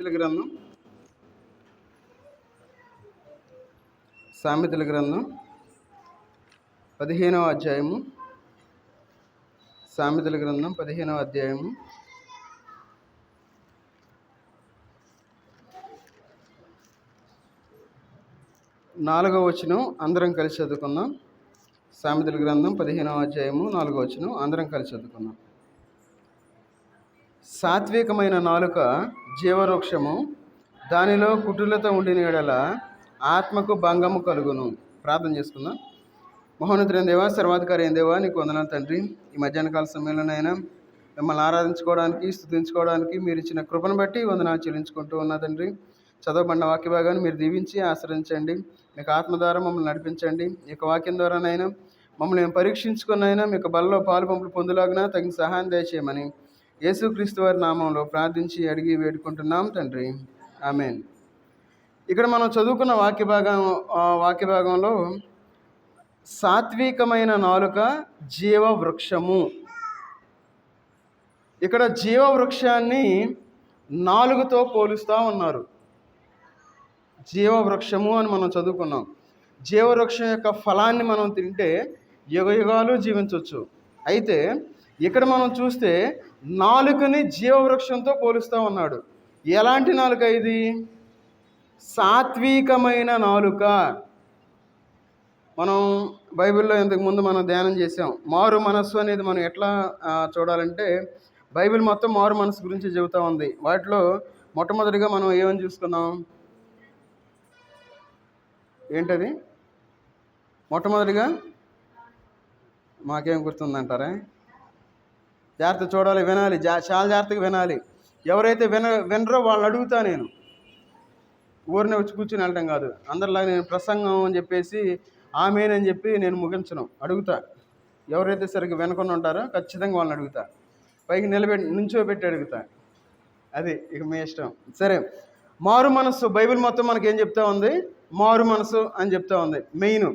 సామెతల గ్రంథం 15వ అధ్యాయము. సామెతల గ్రంథం 15వ అధ్యాయము 4వ వచనం అందరం కలిసి చదువుకుందాం. సామెతల గ్రంథం 15వ అధ్యాయము 4వ వచనం అందరం కలిసి చదువుకుందాం. సాత్వికమైన నాలుక జీవవృక్షము, దానిలో కుటిలత ఉండిన యెడల ఆత్మకు భంగము కలుగును. ప్రార్థన చేసుకుందాం. మహోన్నతుడైన దేవా, సర్వాధికారి అయిన దేవా, నీకు వందనాలు తండ్రి. ఈ మధ్యాహ్న కాల సమయంలోనైనా మిమ్మల్ని ఆరాధించుకోవడానికి, స్తుతించుకోవడానికి మీరు ఇచ్చిన కృపను బట్టి వందనాలు చెల్లించుకుంటూ ఉన్నా తండ్రి. చదవబడిన వాక్య భాగాన్ని మీరు దీవించి ఆశ్రయించండి. మీకు ఆత్మ ద్వారా మమ్మల్ని నడిపించండి. ఈ యొక్క వాక్యం ద్వారానైనా మమ్మల్ని మేము పరీక్షించుకున్నైనా మీకు బలలో పాలు పంపులు పొందులాగినా తగిన సహాయం దయచేయమని యేసుక్రీస్తు వారి నామంలో ప్రార్థించి అడిగి వేడుకుంటున్నాం తండ్రి. ఆమేన్. ఇక్కడ మనం చదువుకున్న వాక్య భాగంలో సాత్వికమైన నాలుక జీవవృక్షము. ఇక్కడ జీవవృక్షాన్ని నాలుగుతో పోలుస్తూ ఉన్నారు. జీవవృక్షము అని మనం చదువుకున్నాం. జీవవృక్షం యొక్క ఫలాన్ని మనం తింటే యుగయుగాలు జీవించవచ్చు. అయితే ఇక్కడ మనం చూస్తే నాలుకని జీవవృక్షంతో పోలుస్తూ ఉన్నాడు. ఎలాంటి నాలుక ఇది? సాత్వికమైన నాలుక. మనం బైబిల్లో ఇంతకుముందు మనం ధ్యానం చేసాం. మారు మనస్సు అనేది మనం ఎట్లా చూడాలంటే, బైబిల్ మొత్తం మారు మనస్సు గురించి చెబుతూ ఉంది. వాటిలో మొట్టమొదటిగా మనం ఏమని చూసుకున్నాం? ఏంటది? మొట్టమొదటిగా మాకేం గుర్తుందంటారా? జాగ్రత్త చూడాలి, వినాలి, చాలా జాగ్రత్తగా వినాలి. ఎవరైతే వినరో వాళ్ళని అడుగుతా. నేను ఊరినే వచ్చి కూర్చుని వెళ్ళటం కాదు. అందరిలాగా నేను ప్రసంగం అని చెప్పేసి ఆమెనని చెప్పి నేను ముగించను. అడుగుతా. ఎవరైతే సరిగ్గా వినకుండా ఉంటారో ఖచ్చితంగా వాళ్ళని అడుగుతా. పైకి నుంచోబెట్టి అడుగుతా. అది ఇక మీ ఇష్టం. సరే, మారు మనస్సు బైబిల్ మొత్తం మనకి ఏం చెప్తా ఉంది? మారు మనసు అని చెప్తా ఉంది. మెయిన్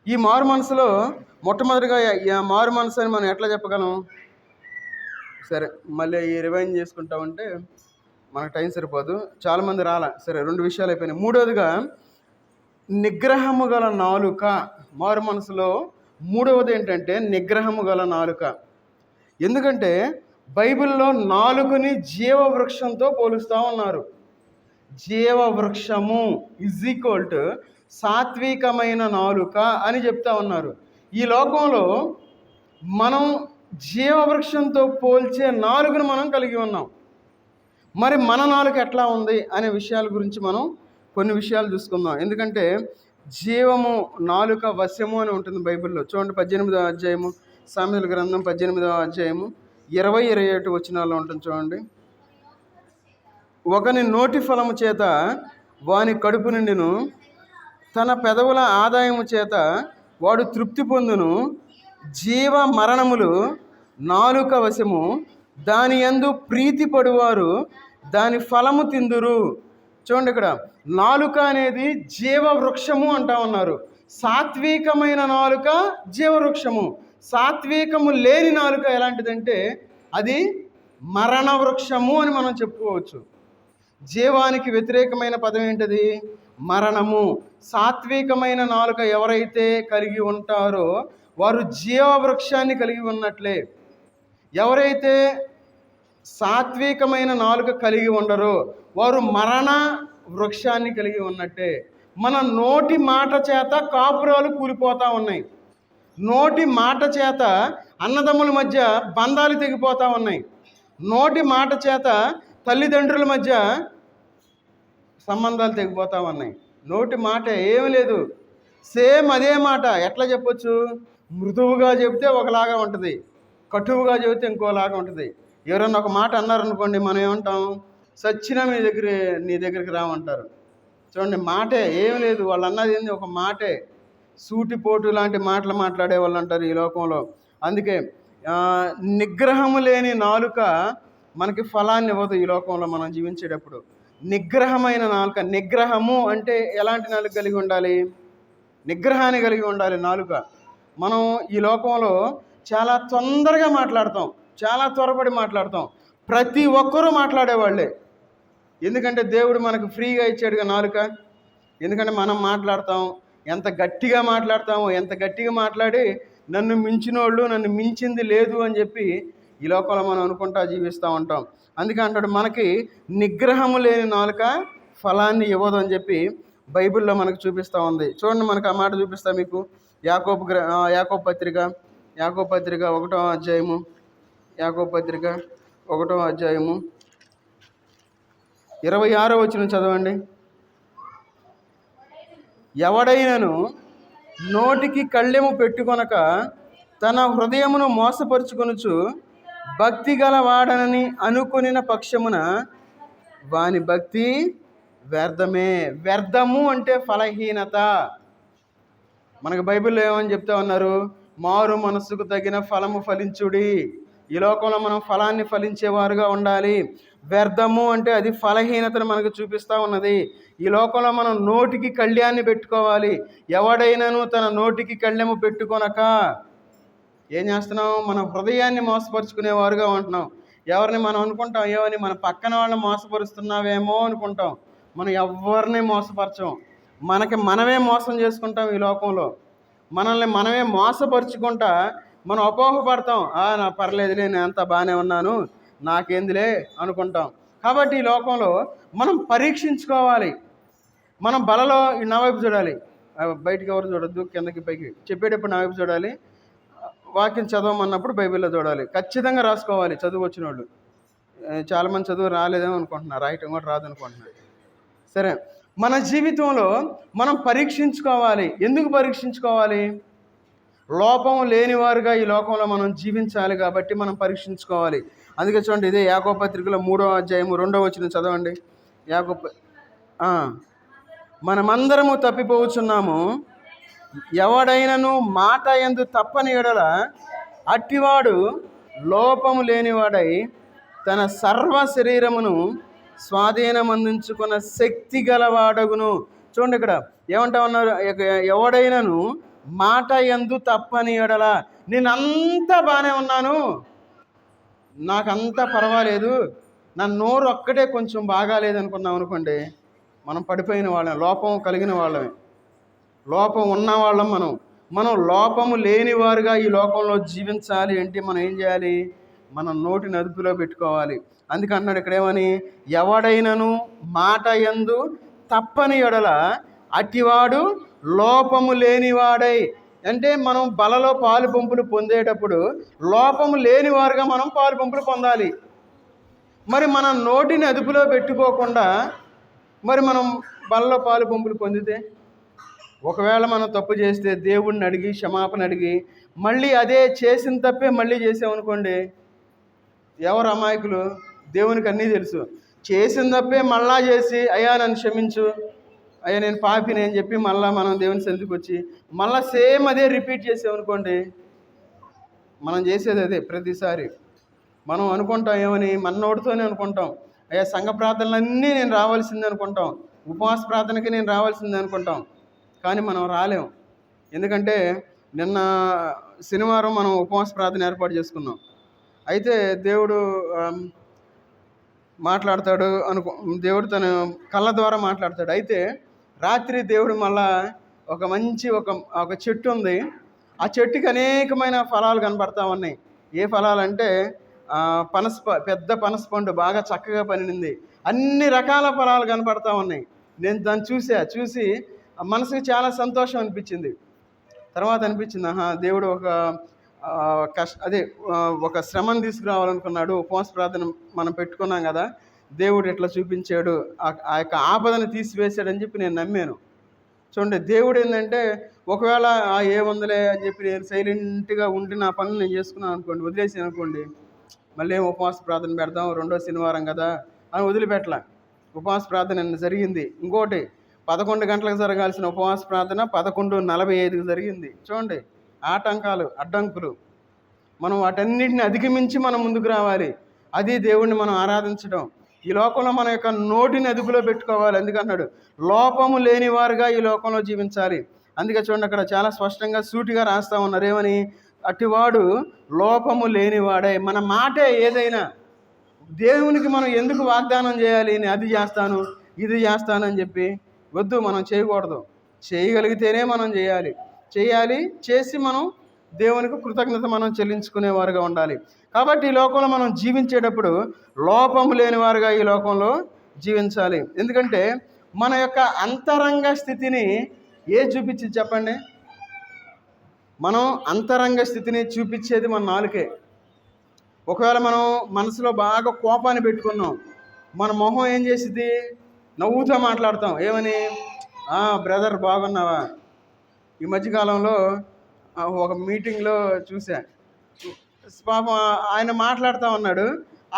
ఈ మారు మనసులో మొట్టమొదటిగా మారు మనసు అని మనం ఎట్లా చెప్పగలం? సరే, మళ్ళీ ఈ రివైండ్ చేసుకుంటా ఉంటే మనకు టైం సరిపోదు. చాలామంది రాలా. సరే, 2 విషయాలు అయిపోయినాయి. మూడవదిగా నిగ్రహము గల నాలుక. మారు మనసులో మూడవది ఏంటంటే నిగ్రహము గల నాలుక. ఎందుకంటే బైబిల్లో నాలుకని జీవవృక్షంతో పోలుస్తూ ఉన్నారు. జీవవృక్షము = సాత్వికమైన నాలుక అని చెప్తా ఉన్నారు. ఈ లోకంలో మనం జీవవృక్షంతో పోల్చే నాలుకను మనం కలిగి ఉన్నాం. మరి మన నాలుక ఎట్లా ఉంది అనే విషయాల గురించి మనం కొన్ని విషయాలు చూసుకుందాం. ఎందుకంటే జీవము నాలుక వశ్యము అని ఉంటుంది బైబిల్లో. చూడండి, 18వ అధ్యాయము, సామెతల గ్రంథం 18వ అధ్యాయము 20-21 వచనాల్లో ఉంటుంది. చూడండి. ఒకని నోటి ఫలము చేత వాని కడుపు నిండును, తన పెదవుల ఆదాయము చేత వాడు తృప్తి పొందును. జీవ మరణములు నాలుక వశము, దాని యందు ప్రీతి పడువారు దాని ఫలము తిందురు. చూడండి, ఇక్కడ నాలుక అనేది జీవవృక్షము అంటా ఉన్నారు. సాత్వికమైన నాలుక జీవవృక్షము. సాత్వికము లేని నాలుక ఎలాంటిదంటే అది మరణ వృక్షము అని మనం చెప్పుకోవచ్చు. జీవానికి వ్యతిరేకమైన పదం ఏంటది? మరణము. సాత్వికమైన నాలుక ఎవరైతే కలిగి ఉంటారో వారు జీవవృక్షాన్ని కలిగి ఉన్నట్లే. ఎవరైతే సాత్వికమైన నాలుక కలిగి ఉండరో వారు మరణ వృక్షాన్ని కలిగి ఉన్నట్టే. మన నోటి మాట చేత కాపురాలు కూలిపోతూ ఉన్నాయి. నోటి మాట చేత అన్నదమ్ముల మధ్య బంధాలు తెగిపోతూ ఉన్నాయి. నోటి మాట చేత తల్లిదండ్రుల మధ్య సంబంధాలు తెగిపోతూ ఉన్నాయి. నోటి మాట ఏమి లేదు, సేమ్ అదే మాట. ఎట్లా చెప్పొచ్చు? మృదువుగా చెబితే ఒకలాగా ఉంటుంది, కటువుగా చెబితే ఇంకోలాగా ఉంటుంది. ఎవరన్నా ఒక మాట అన్నారనుకోండి, మనం ఏమంటాం? సచ్చినా నీ దగ్గరికి రామంటారు. చూడండి, మాటే ఏమి లేదు. వాళ్ళు అన్నది ఏంది? ఒక మాటే. సూటిపోటు లాంటి మాటలు మాట్లాడే వాళ్ళు అంటారు ఈ లోకంలో. అందుకే నిగ్రహము లేని నాలుక మనకి ఫలాన్ని ఇవ్వదు ఈ లోకంలో మనం జీవించేటప్పుడు. నిగ్రహమైన నాలుక. నిగ్రహము అంటే ఎలాంటి నాలుక కలిగి ఉండాలి? నిగ్రహాన్ని కలిగి ఉండాలి నాలుక. మనం ఈ లోకంలో చాలా తొందరగా మాట్లాడతాం, చాలా త్వరపడి మాట్లాడతాం. ప్రతి ఒక్కరూ మాట్లాడేవాళ్ళే. ఎందుకంటే దేవుడు మనకు ఫ్రీగా ఇచ్చాడుగా నాలుక. ఎందుకంటే మనం మాట్లాడతాం, ఎంత గట్టిగా మాట్లాడతామో, ఎంత గట్టిగా మాట్లాడి నన్ను మించినోళ్ళు, నన్ను మించింది లేదు అని చెప్పి ఈ లోకంలో మనం అనుకుంటా జీవిస్తూ ఉంటాం. అందుకే అంటాడు, మనకి నిగ్రహము లేని నాలుక ఫలాన్ని ఇవ్వదు అని చెప్పి బైబిల్లో మనకు చూపిస్తూ ఉంది. చూడండి, మనకు ఆ మాట చూపిస్తా మీకు. యాకోబు పత్రిక 1వ అధ్యాయము, యాకోబు పత్రిక 1వ అధ్యాయము 26వ వచనం చదవండి. ఎవడైనను నోటికి కళ్ళెము పెట్టుకొనక తన హృదయమును మోసపరుచుకొనుచు భక్తి గలవాడనని అనుకొనిన పక్షమున వాని భక్తి వ్యర్థమే. వ్యర్థము అంటే ఫలహీనత. మనకు బైబిల్లో ఏమని చెప్తా ఉన్నారు? మారు మనస్సుకు తగిన ఫలము ఫలించుడి. ఈ లోకంలో మనం ఫలాన్ని ఫలించేవారుగా ఉండాలి. వ్యర్థము అంటే అది ఫలహీనతను మనకు చూపిస్తూ ఉన్నది. ఈ లోకంలో మనం నోటికి కళ్యాణ్ణి పెట్టుకోవాలి. ఎవడైనాను తన నోటికి కళ్యము పెట్టుకొనక ఏం చేస్తున్నాం? మన హృదయాన్ని మోసపరుచుకునేవారుగా ఉంటున్నాం. ఎవరిని మనం అనుకుంటాం, ఏమని మన పక్కన వాళ్ళని మోసపరుస్తున్నావేమో అనుకుంటాం. మనం ఎవరిని మోసపరచం. మనమే మోసం చేసుకుంటాం. ఈ లోకంలో మనల్ని మనమే మోసపరుచుకుంటా మనం అపోహపడతాం. నా పర్లేదులే, నేను అంతా బాగానే ఉన్నాను, నాకేందిలే అనుకుంటాం. కాబట్టి ఈ లోకంలో మనం పరీక్షించుకోవాలి. మనం బలలో నా వైపు చూడాలి, బయటికి ఎవరు చూడొద్దు, కిందకి పైకి చెప్పేటప్పుడు నా వైపు చూడాలి. వాక్యం చదవమన్నప్పుడు బైబిల్లో చూడాలి. ఖచ్చితంగా రాసుకోవాలి. చదువు వచ్చిన వాళ్ళు. చాలామంది చదువు రాలేదేమో అనుకుంటున్నారు, రాయటం కూడా రాదనుకుంటున్నారు. సరే, మన జీవితంలో మనం పరీక్షించుకోవాలి. ఎందుకు పరీక్షించుకోవాలి? లోపం లేనివారుగా ఈ లోకంలో మనం జీవించాలి కాబట్టి మనం పరీక్షించుకోవాలి. అందుకే చూడండి, ఇదే యాకోబు పత్రికలో 3వ అధ్యాయము 2వ వచనం చదవండి. మనమందరము తప్పిపోవచ్చున్నాము, ఎవడైనను మాట యందు తప్పని ఎడల అట్టివాడు లోపము లేనివాడై తన సర్వ శరీరమును స్వాధీనమందించుకున్న శక్తి గలవాడగును. చూడండి, ఇక్కడ ఏమంటా ఉన్నారు? ఎవడైనను మాట యందు తప్పని ఎడల, నేనంతా బాగానే ఉన్నాను, నాకంతా పర్వాలేదు, నా నోరు ఒక్కటే కొంచెం బాగాలేదు అనుకున్నాం అనుకోండి, మనం పడిపోయిన వాళ్ళం, లోపం కలిగిన వాళ్ళమే, లోపం ఉన్నవాళ్ళం. మనం లోపము లేనివారుగా ఈ లోకంలో జీవించాలి అంటే మనం ఏం చేయాలి? మన నోటిని అదుపులో పెట్టుకోవాలి. అందుకే అన్నాడు ఇక్కడ ఏమని? ఎవడైనను మాట యందు తప్పని ఎడల అట్టివాడు లోపము లేనివాడై. అంటే మనం బలలో పాలు పంపులు పొందేటప్పుడు లోపము లేనివారుగా మనం పాలు పంపులు పొందాలి. మరి మన నోటిని అదుపులో పెట్టుకోకుండా మరి మనం బలలో పాలు పంపులు పొందితే, ఒకవేళ మనం తప్పు చేస్తే దేవుడిని అడిగి క్షమాపణ అడిగి మళ్ళీ అదే చేసిన తప్పే మళ్ళీ చేసామనుకోండి, ఎవరు అమాయకులు? దేవునికి అన్నీ తెలుసు. చేసిన తప్పే మళ్ళా చేసి, అయ్యా నన్ను క్షమించు, అయ్యా నేను పాపిని అని చెప్పి మళ్ళీ మనం దేవుని సన్నిధికి వచ్చి మళ్ళీ సేమ్ అదే రిపీట్ చేసామనుకోండి, మనం చేసేది అదే. ప్రతిసారి మనం అనుకుంటాం ఏమని? మన నోటితోనే అనుకుంటాం, అయ్యా సంఘ ప్రార్థనలన్నీ నేను రావాల్సిందే అనుకుంటాం, ఉపవాస ప్రార్థనకి నేను రావాల్సిందే అనుకుంటాం. కానీ మనం రాలేం. ఎందుకంటే నిన్న శనివారం మనం ఉపవాస ప్రార్థన ఏర్పాటు చేసుకున్నాం. అయితే దేవుడు మాట్లాడతాడు దేవుడు తన కళ్ళ ద్వారా మాట్లాడతాడు. అయితే రాత్రి దేవుడు మళ్ళా ఒక చెట్టు ఉంది. ఆ చెట్టుకి అనేకమైన ఫలాలు కనబడతా ఉన్నాయి. ఏ ఫలాలంటే పెద్ద పనస పండు బాగా చక్కగా పండింది. అన్ని రకాల ఫలాలు కనబడతా ఉన్నాయి. నేను దాన్ని చూసి మనసుకి చాలా సంతోషం అనిపించింది. తర్వాత అనిపించింది, దేవుడు ఒక శ్రమను తీసుకురావాలనుకున్నాడు. ఉపవాస ప్రార్థన మనం పెట్టుకున్నాం కదా, దేవుడు ఎట్లా చూపించాడు, ఆ యొక్క ఆపదను తీసివేశాడని చెప్పి నేను నమ్మాను. చూడండి, దేవుడు ఏంటంటే ఒకవేళ ఏముందలే అని చెప్పి నేను సైలెంట్గా ఉండి నా పనులు నేను చేసుకున్నాను అనుకోండి, వదిలేసాను అనుకోండి, మళ్ళీ ఉపవాస ప్రార్థన పెడదాం, 2వ శనివారం కదా అని వదిలిపెట్టలే. ఉపవాస ప్రార్థన జరిగింది. ఇంకోటి 11 గంటలకు జరగాల్సిన ఉపవాస ప్రార్థన 11:45కి జరిగింది. చూడండి, ఆటంకాలు, అడ్డంకులు. మనం వాటన్నిటిని అధిగమించి మనం ముందుకు రావాలి. అది దేవుణ్ణి మనం ఆరాధించడం. ఈ లోకంలో మన యొక్క నోటిని అదుపులో పెట్టుకోవాలి. అందుకన్నాడు లోపము లేనివారుగా ఈ లోకంలో జీవించాలి. అందుకే చూడండి, అక్కడ చాలా స్పష్టంగా సూటిగా రాస్తా ఉన్నారు. ఏమని? అట్టివాడు లోపము లేనివాడే. మన మాటే ఏదైనా దేవునికి మనం ఎందుకు వాగ్దానం చేయాలి, నేను అది చేస్తాను ఇది చేస్తానని చెప్పి? వద్దు, మనం చేయకూడదు. చేయగలిగితేనే మనం చేయాలి. చేసి మనం దేవునికి కృతజ్ఞత మనం చెల్లించుకునేవారుగా ఉండాలి. కాబట్టి ఈ లోకంలో మనం జీవించేటప్పుడు లోపము లేని వారుగా ఈ లోకంలో జీవించాలి. ఎందుకంటే మన యొక్క అంతరంగ స్థితిని చూపించి చెప్పండి? మనం అంతరంగ స్థితిని చూపించేది మన నాలుకే. ఒకవేళ మనం మనసులో బాగా కోపాన్ని పెట్టుకున్నాం, మన మొహం ఏం చేసింది? నవ్వుతూ మాట్లాడతాం. ఏమని? బ్రదర్ బాగున్నావా? ఈ మధ్యకాలంలో ఒక మీటింగ్లో చూసా, పాపం ఆయన మాట్లాడుతూ ఉన్నాడు,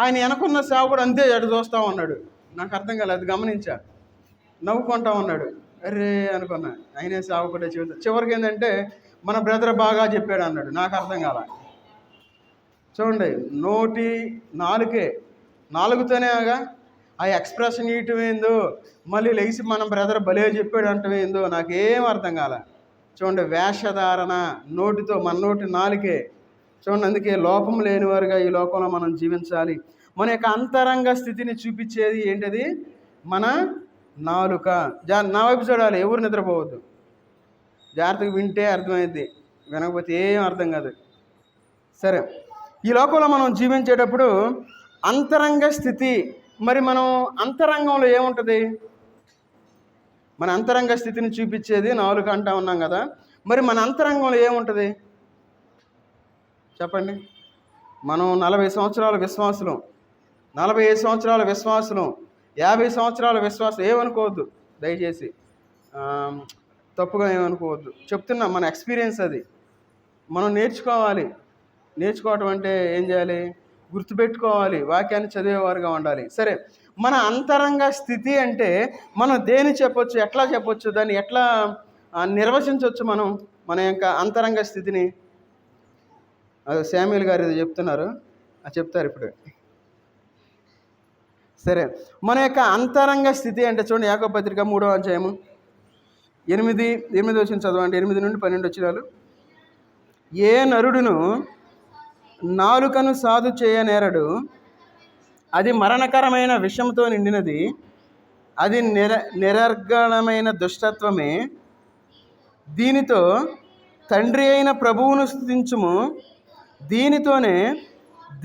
ఆయన వెనకున్న సేవకుడు అంతే ఎటు చూస్తూ ఉన్నాడు. నాకు అర్థం కాలేదు, అది గమనించా. నవ్వుకుంటా ఉన్నాడు. అరే అనుకున్నా, ఆయనే సేవకుడే. చివరికి ఏంటంటే మన బ్రదర్ బాగా చెప్పాడు అన్నాడు. నాకు అర్థం కాల. చూడండి, నాలుగుతోనేగా ఆ ఎక్స్ప్రెషన్ ఇయటం ఏందో, మళ్ళీ లేచి మన బ్రదర్ భలే చెప్పాడు అంటం ఏందో నాకేం అర్థం కాల. చూడండి, వేషధారణ నోటితో, మన నోటి నాలుకే. చూడండి, అందుకే లోపం లేనివారుగా ఈ లోకంలో మనం జీవించాలి. మన యొక్క అంతరంగ స్థితిని చూపించేది ఏంటది? మన నాలుక. నా వైపు చూడాలి, ఎవరు నిద్రపోవద్దు. జాగ్రత్తగా వింటే అర్థమైంది, వినకపోతే ఏం అర్థం కాదు. సరే, ఈ లోకంలో మనం జీవించేటప్పుడు అంతరంగ స్థితి, మరి మనం అంతరంగంలో ఏముంటుంది? మన అంతరంగ స్థితిని చూపించేది నాలుక అంటా ఉన్నాం కదా. మరి మన అంతరంగంలో ఏముంటుంది చెప్పండి? మనం 40 సంవత్సరాల విశ్వాసులం, 45 సంవత్సరాల విశ్వాసులం, 50 సంవత్సరాల విశ్వాసం. ఏమనుకోవద్దు దయచేసి, తప్పుగా ఏమనుకోవద్దు. చెప్తున్నా, మన ఎక్స్పీరియన్స్ అది. మనం నేర్చుకోవటం అంటే ఏం చేయాలి? గుర్తుపెట్టుకోవాలి, వాక్యాన్ని చదివేవారుగా ఉండాలి. సరే, మన అంతరంగ స్థితి అంటే మనం దేని చెప్పొచ్చు, ఎట్లా చెప్పొచ్చు, దాన్ని ఎట్లా నిర్వచించవచ్చు మనం మన యొక్క అంతరంగ స్థితిని? శామ్యూల్ గారు ఇది చెప్తున్నారు, చెప్తారు ఇప్పుడు. సరే, మన యొక్క అంతరంగ స్థితి అంటే చూడండి, యాకోబు పత్రిక 3వ అధ్యాయము 8 వచనం చదవండి. 8 నుండి 12 వచనాలు. ఏ నరుడును నాలుకను సాధు చేయనేరడు, అది మరణకరమైన విషంతో నిండినది, అది నిరర్గళమైన దుష్టత్వమే. దీనితో తండ్రి అయిన ప్రభువును స్తుతించుము, దీనితోనే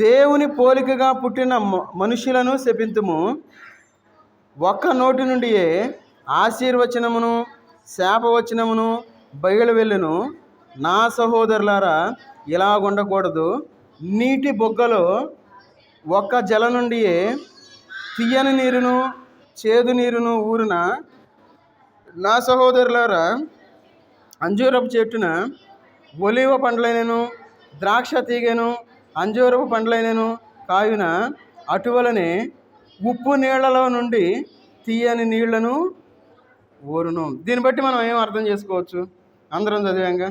దేవుని పోలికగా పుట్టిన మనుషులను శపింతుము. ఒక్క నోటి నుండియే ఆశీర్వచనమును శాపవచనమును బయలు వెళ్ళును. నా సహోదరులారా, ఇలాగుండకూడదు. నీటి బొగ్గలో ఒక్క జల నుండియే తీయని నీరును చేదు నీరును ఊరిన. నా సహోదరులారా, అంజూరపు చెట్టున ఒలీవ పండ్లైనను ద్రాక్ష తీగను అంజూరపు పండ్లైనను కాయున, అటువలనే ఉప్పు నీళ్లలో నుండి తీయని నీళ్లను ఊరును. దీన్ని బట్టి మనం ఏం అర్థం చేసుకోవచ్చు? అందరం చదివాంగా,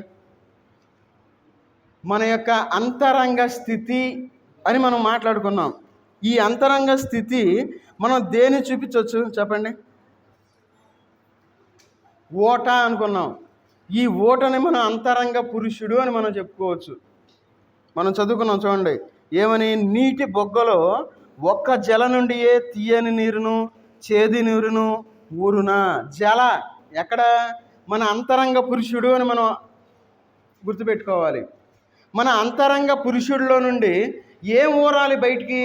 మన యొక్క అంతరంగ స్థితి అని మనం మాట్లాడుకున్నాం. ఈ అంతరంగ స్థితి మనం దేన్ని చూపించవచ్చు చెప్పండి? ఓట అనుకున్నాం. ఈ ఓటని మనం అంతరంగ పురుషుడు అని మనం చెప్పుకోవచ్చు. మనం చదువుకున్నాం చూడండి, ఏమని? నీటి బొగ్గలో ఒక్క జల నుండియే తీయని నీరును చేదు నీరును ఊరున. జల ఎక్కడ? మన అంతరంగ పురుషుడు అని మనం గుర్తుపెట్టుకోవాలి. మన అంతరంగ పురుషుడిలో నుండి ఏం ఊరాలి బయటికి?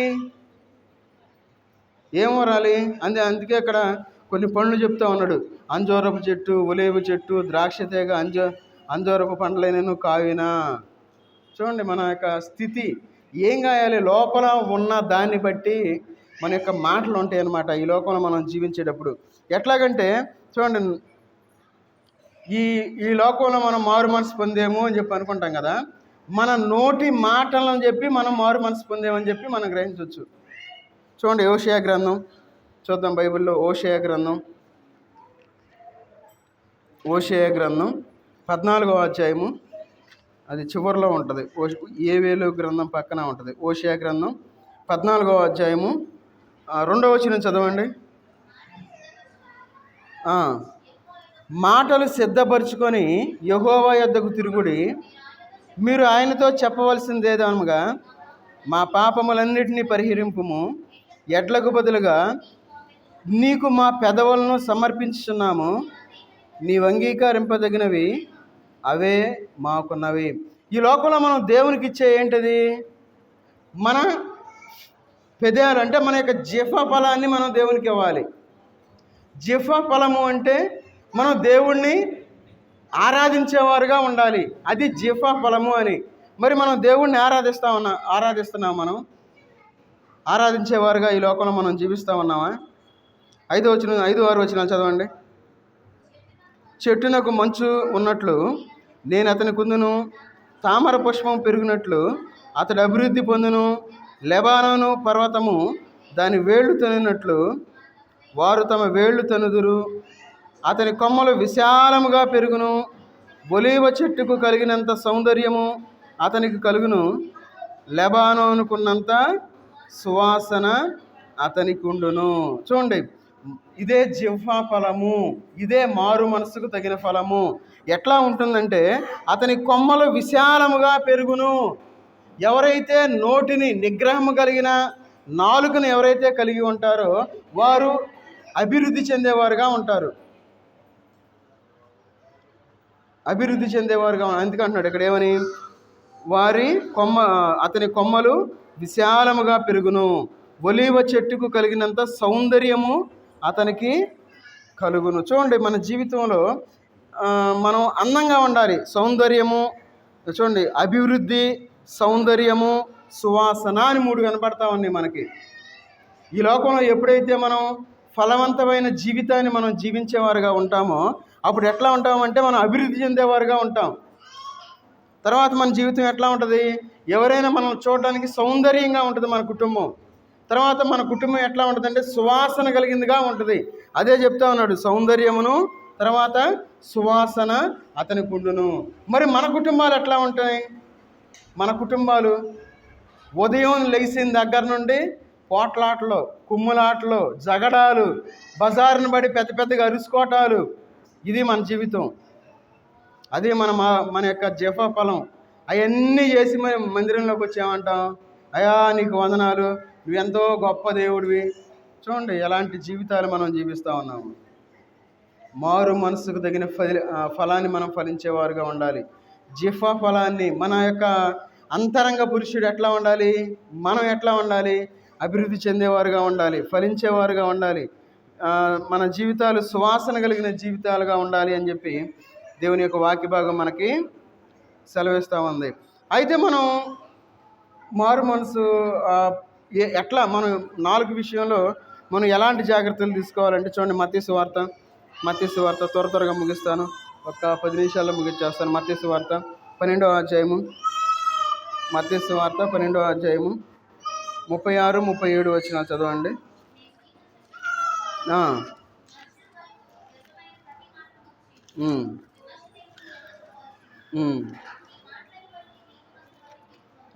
ఏం ఊరాలి? అందుకే అక్కడ కొన్ని పండ్లు చెప్తా ఉన్నాడు. అంజూరపు చెట్టు, ఒలీవ చెట్టు, ద్రాక్ష తీగ, అంజూరపు పండ్లైనను కావినా. చూడండి, మన యొక్క స్థితి ఏం కాయాలి? లోపల ఉన్న దాన్ని బట్టి మన యొక్క మాటలు ఉంటాయి అన్నమాట ఈ లోకంలో మనం జీవించేటప్పుడు. ఎట్లాగంటే చూడండి, ఈ లోకంలో మనం మారు మనసు పొందేము అని చెప్పి అనుకుంటాం కదా. మన నోటి మాటలను చెప్పి మనం మారు మనసు పొందేమని చెప్పి మనం గ్రహించవచ్చు. చూడండి, ఓషియా గ్రంథం చూద్దాం. బైబిల్లో ఓషియా గ్రంథం 14వ అధ్యాయము, అది చివరిలో ఉంటుంది. ఏవేలు గ్రంథం పక్కన ఉంటుంది. ఓషియా గ్రంథం 14వ అధ్యాయము 2వ వచనం చదవండి. మాటలు సిద్ధపరచుకొని యెహోవా యొద్దకు తిరుగుడి, మీరు ఆయనతో చెప్పవలసిందేదనగా, మా పాపములన్నిటినీ పరిహరింపుము, ఎడ్లకు బదులుగా నీకు మా పెదవులను సమర్పించుచున్నాము, నీవు అంగీకరింపదగినవి అవే మాకున్నవి. ఈ లోకంలో మనం దేవునికి ఇచ్చే ఏంటిది? మన పెదాలు, అంటే మన యొక్క జిహ్వ ఫలాన్ని మనం దేవునికి ఇవ్వాలి. జిహ్వ ఫలము అంటే మనం దేవుణ్ణి ఆరాధించేవారుగా ఉండాలి, అది జిహ్వ ఫలము అని. మరి మనం దేవుణ్ణి ఆరాధిస్తున్నాం, మనం ఆరాధించేవారుగా ఈ లోకంలో మనం జీవిస్తూ ఉన్నామా? 5-6 వచనాలు చదవండి. చెట్టునకు మంచు ఉన్నట్లు నేను అతని కుందును, తామర పుష్పం పెరిగినట్లు అతడు అభివృద్ధి పొందును. లెబానోను పర్వతము దాని వేళ్ళు తనినట్లు వారు తమ వేళ్ళు తనుదురు. అతని కొమ్మలు విశాలముగా పెరుగును. ఒలీవ చెట్టుకు కలిగినంత సౌందర్యము అతనికి కలుగును. లెబానోనుకున్నంత సువాసన అతనికి ఉండును. చూడండి, ఇదే జిహ్వ ఫలము, ఇదే మారు మనసుకు తగిన ఫలము. ఎట్లా ఉంటుందంటే అతని కొమ్మలు విశాలముగా పెరుగును. ఎవరైతే నోటిని నిగ్రహము కలిగిన నాలుకను ఎవరైతే కలిగి ఉంటారో వారు అభివృద్ధి చెందేవారుగా ఉంటారు. అభివృద్ధి చెందేవారుగా. అందుకంటున్నాడు ఇక్కడ ఏమని? అతని కొమ్మలు విశాలముగా పెరుగును. ఒలీవ చెట్టుకు కలిగినంత సౌందర్యము అతనికి కలుగును. చూడండి, మన జీవితంలో మనం అందంగా ఉండాలి. సౌందర్యము, చూడండి, అభివృద్ధి, సౌందర్యము, సువాసన అని 3 కనపడతా ఉన్నాయి మనకి. ఈ లోకంలో ఎప్పుడైతే మనం ఫలవంతమైన జీవితాన్ని మనం జీవించేవారుగా ఉంటామో అప్పుడు ఎట్లా ఉంటామంటే మనం అభివృద్ధి చెందేవారుగా ఉంటాం. తర్వాత మన జీవితం ఎట్లా ఉంటుంది? ఎవరైనా మనం చూడడానికి సౌందర్యంగా ఉంటుంది మన కుటుంబం. తర్వాత మన కుటుంబం ఎట్లా ఉంటుందంటే సువాసన కలిగిందిగా ఉంటుంది. అదే చెప్తా ఉన్నాడు, సౌందర్యమును తర్వాత సువాసన అతనికి ఉండును. మరి మన కుటుంబాలు ఎట్లా ఉంటాయి? మన కుటుంబాలు ఉదయం లేచిన దగ్గర నుండి పోట్లాటలు, కుమ్ములాటలు, జగడాలు, బజారును బడి పెద్ద పెద్దగా అరుసుకోవటాలు, ఇది మన జీవితం. అది మన యొక్క జిహ్వ ఫలం. అవన్నీ చేసి మనం మందిరంలోకి వచ్చామంటాం, అయ్యా నీకు వందనాలు, నువ్వెంతో గొప్ప దేవుడివి. చూడండి ఎలాంటి జీవితాలు మనం జీవిస్తూ ఉన్నాము. మారు మనసుకు తగిన ఫలాన్ని మనం ఫలించేవారుగా ఉండాలి. జిహ్వ ఫలాన్ని, మన యొక్క అంతరంగ పురుషుడు ఎట్లా ఉండాలి, మనం ఎట్లా ఉండాలి? అభివృద్ధి చెందేవారుగా ఉండాలి, ఫలించేవారుగా ఉండాలి. మన జీవితాలు సువాసన కలిగిన జీవితాలుగా ఉండాలి అని చెప్పి దేవుని యొక్క వాక్య భాగం మనకి సెలవిస్తూ ఉంది. అయితే మనం మారు మనసు ఎట్లా, మనం 4 విషయంలో మనం ఎలాంటి జాగ్రత్తలు తీసుకోవాలంటే చూడండి, మత్తయి సువార్త త్వరగా ముగిస్తాను, ఒక 10 నిమిషాల్లో ముగించేస్తాను. మత్తయి సువార్త 12వ అధ్యాయము, మత్తయి సువార్త 12వ అధ్యాయము 36-37 వచనాలు చదవండి.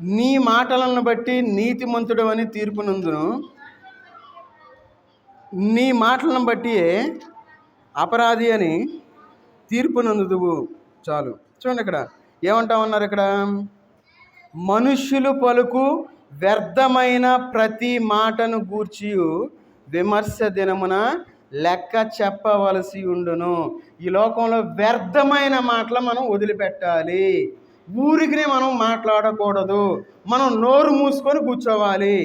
నీ మాటలను బట్టి నీతిమంతుడు అని తీర్పునందును, నీ మాటలను బట్టి అపరాధి అని తీర్పునందుదువు. చాలు. చూడండి ఇక్కడ ఏమంటా ఉన్నారు, ఇక్కడ మనుష్యులు పలుకు వ్యర్థమైన ప్రతి మాటను గూర్చి విమర్శ దినమున లెక్క చెప్పవలసి ఉండును. ఈ లోకంలో వ్యర్థమైన మాటలు మనం వదిలిపెట్టాలి. ఊరికినే మనం మాట్లాడకూడదు, మనం నోరు మూసుకొని కూర్చోవాలి.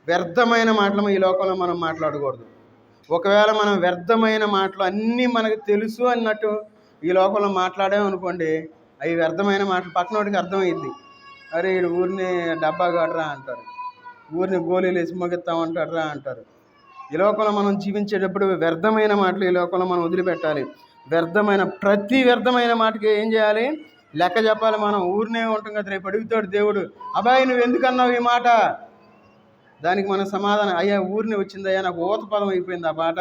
వ్యర్థమైన మాటలు ఈ లోకంలో మనం మాట్లాడకూడదు. ఒకవేళ మనం వ్యర్థమైన మాటలు అన్నీ మనకు తెలుసు అన్నట్టు ఈ లోకంలో మాట్లాడామనుకోండి, అవి వ్యర్థమైన మాటలు పక్కనోడికి అర్థమైంది. అరే వీడు ఊరిని డబ్బా కాడరా అంటారు, ఊరిని గోళీలు వేసి మొగిస్తామంటారా అంటారు. ఈ లోకంలో మనం జీవించేటప్పుడు వ్యర్థమైన మాటలు ఈ లోకంలో మనం వదిలిపెట్టాలి. ప్రతి వ్యర్థమైన మాటకి ఏం చేయాలి? లెక్క చెప్పాలి. మనం ఊరినే ఉంటాం కదా, రేపు అడుగుతాడు దేవుడు, అబ్బాయి నువ్వు ఎందుకు అన్నావు ఈ మాట? దానికి మన సమాధానం, అయ్యా ఊరిని వచ్చిందయ్యా, నాకు ఊత పదం అయిపోయింది ఆ మాట,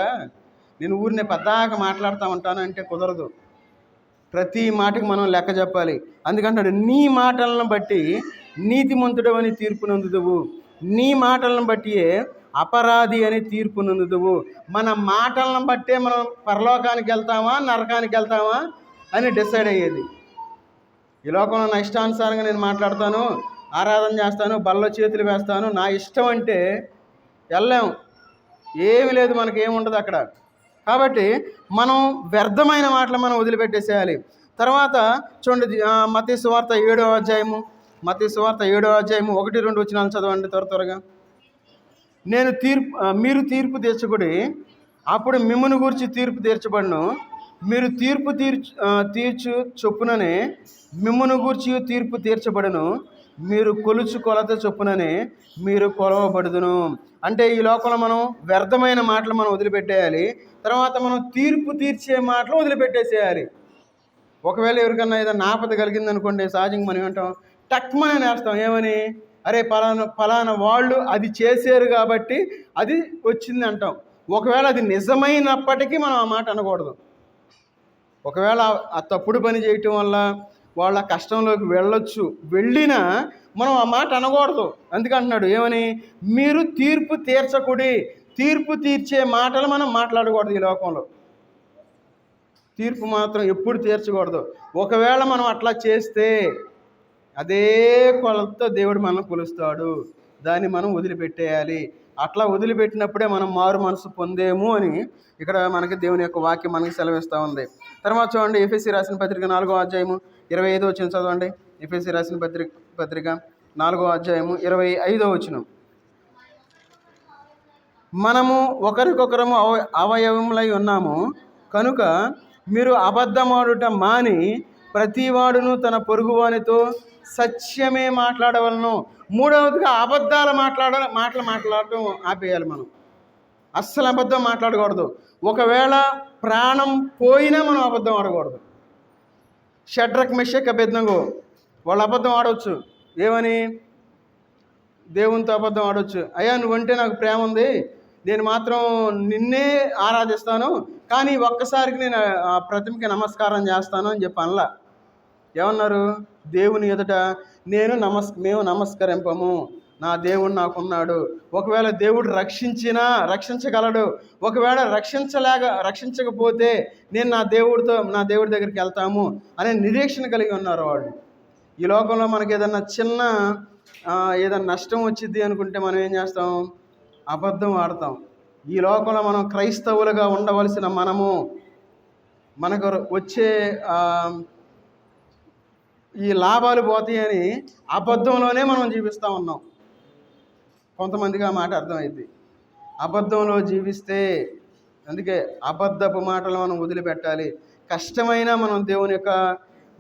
నేను ఊరినే పెద్దాక మాట్లాడుతూ ఉంటాను అంటే కుదరదు. ప్రతి మాటకి మనం లెక్క చెప్పాలి. అందుకంటాడు, నీ మాటలను బట్టి నీతిమంతుడు అని తీర్పునందుదువు, నీ మాటలను బట్టి అపరాధి అని తీర్పునందుదువు. మన మాటలను బట్టే మనం పరలోకానికి వెళ్తామా నరకానికి వెళ్తామా అని డిసైడ్ అయ్యేది. ఈ లోకంలో నా ఇష్టానుసారంగా నేను మాట్లాడతాను, ఆరాధన చేస్తాను, బల్లో చేతులు వేస్తాను, నా ఇష్టం అంటే వెళ్ళాం, ఏమి లేదు, మనకి ఏముండదు అక్కడ. కాబట్టి మనం వ్యర్థమైన మాటలు మనం వదిలిపెట్టేసేయాలి. తర్వాత చూడండి, మత్తయి సువార్త 7వ అధ్యాయము, మత్తయి సువార్త 7వ అధ్యాయము 1-2 వచనాలు చదవండి త్వరగా. మీరు తీర్పు తీర్చకుడి, అప్పుడు మిమ్మును గూర్చి తీర్పు తీర్చబడును. మీరు తీర్పు తీర్చు చొప్పుననే మిమ్మును గూర్చి తీర్పు తీర్చబడును. మీరు కొలుచు కొలత చొప్పుననే మీరు కొలవబడుదును. అంటే ఈ లోకంలో మనం వ్యర్థమైన మాటలు మనం వదిలిపెట్టేయాలి. తర్వాత మనం తీర్పు తీర్చే మాటలు వదిలిపెట్టేసేయాలి. ఒకవేళ ఎవరికన్నా ఏదైనా ఆపద కలిగిందనుకోండి, సహజంగా మనం ఏమంటాం, టక్మని నేస్తాం. ఏమని? అరే ఫలానా వాళ్ళు అది చేశారు కాబట్టి అది వచ్చింది అంటాం. ఒకవేళ అది నిజమైనప్పటికీ మనం ఆ మాట అనకూడదు. ఒకవేళ ఆ తప్పుడు పని చేయటం వల్ల వాళ్ళ కష్టంలోకి వెళ్ళినా మనం ఆ మాట అనకూడదు. అందుకంటున్నాడు ఏమని? మీరు తీర్పు తీర్చకుడి. తీర్పు తీర్చే మాటలు మనం మాట్లాడకూడదు. ఈ లోకంలో తీర్పు మాత్రం ఎప్పుడు తీర్చకూడదు. ఒకవేళ మనం అట్లా చేస్తే అదే కొలతో దేవుడు మనం కొలుస్తాడు. దాన్ని మనం వదిలిపెట్టేయాలి. అట్లా వదిలిపెట్టినప్పుడే మనం మారు మనసు పొందేము అని ఇక్కడ మనకి దేవుని యొక్క వాక్యం మనకి సెలవిస్తూ ఉంది. తర్వాత చూడండి, ఎఫెసీ రాసిన పత్రిక 4వ అధ్యాయము 25వ వచనం చదవండి. ఎఫెసీ రాసిన పత్రిక 4వ అధ్యాయము 25వ వచనం. మనము ఒకరికొకరము అవయవములై ఉన్నాము కనుక మీరు అబద్ధమాడుట మాని ప్రతివాడును తన పొరుగువానితో సత్యమే మాట్లాడవలను. మూడవదిగా అబద్ధాల మాట్లాడటం ఆపేయాలి. మనం అస్సలు అబద్ధం మాట్లాడకూడదు. ఒకవేళ ప్రాణం పోయినా మనం అబద్ధం ఆడకూడదు. షడ్రక్ మెషక్ అబేద్నెగో వాళ్ళు అబద్ధం ఆడవచ్చు. ఏమని? దేవునితో అబద్ధం ఆడవచ్చు. అయ్యా, నువ్వంటే నాకు ప్రేమ ఉంది, నేను మాత్రం నిన్నే ఆరాధిస్తాను, కానీ ఒక్కసారికి నేను ఆ ప్రతిమకి నమస్కారం చేస్తాను అని చెప్పి అనలా. ఏమన్నారు? దేవుని ఎదుట మేము నమస్కరింపము, నా దేవుడు నాకున్నాడు. ఒకవేళ దేవుడు రక్షించగలడు. ఒకవేళ రక్షించకపోతే నేను నా దేవుడి దగ్గరికి వెళ్తాము అనే నిరీక్షణ కలిగి ఉన్నారు వాళ్ళు. ఈ లోకంలో మనకి ఏదన్నా ఏదైనా నష్టం వచ్చింది అనుకుంటే మనం ఏం చేస్తాం? అబద్ధం ఆడతాం. ఈ లోకంలో మనం క్రైస్తవులుగా ఉండవలసిన మనకు వచ్చే ఈ లాభాలు పోతాయని అబద్ధంలోనే మనం జీవిస్తూ ఉన్నాం. కొంతమందికి ఆ మాట అర్థమైంది. అబద్ధంలో జీవిస్తే, అందుకే అబద్ధపు మాటలు మనం వదిలిపెట్టాలి. కష్టమైన మనం దేవుని యొక్క